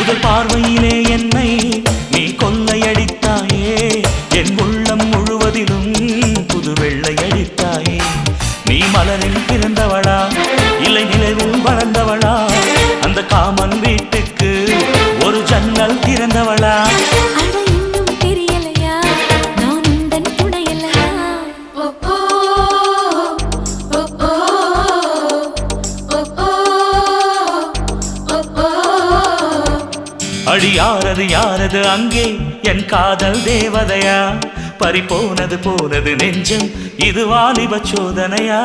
முதல் பார்வையிலே என்னை நீ கொள்ளையடித்தாயே என் உள்ளம் முழுவதிலும் புது வெள்ளையடித்தாயே நீ மலரில் பிறந்தவளா இல்லை நிலவில் வளர்ந்தவளா அந்த காமன் வீட்டுக்கு ஒரு ஜன்னல் திறந்தவளா அடி யாரது யாரது அங்கே என் காதல் தேவதையா பறிபோனது போனது நெஞ்சம் இது வாலிப சோதனையா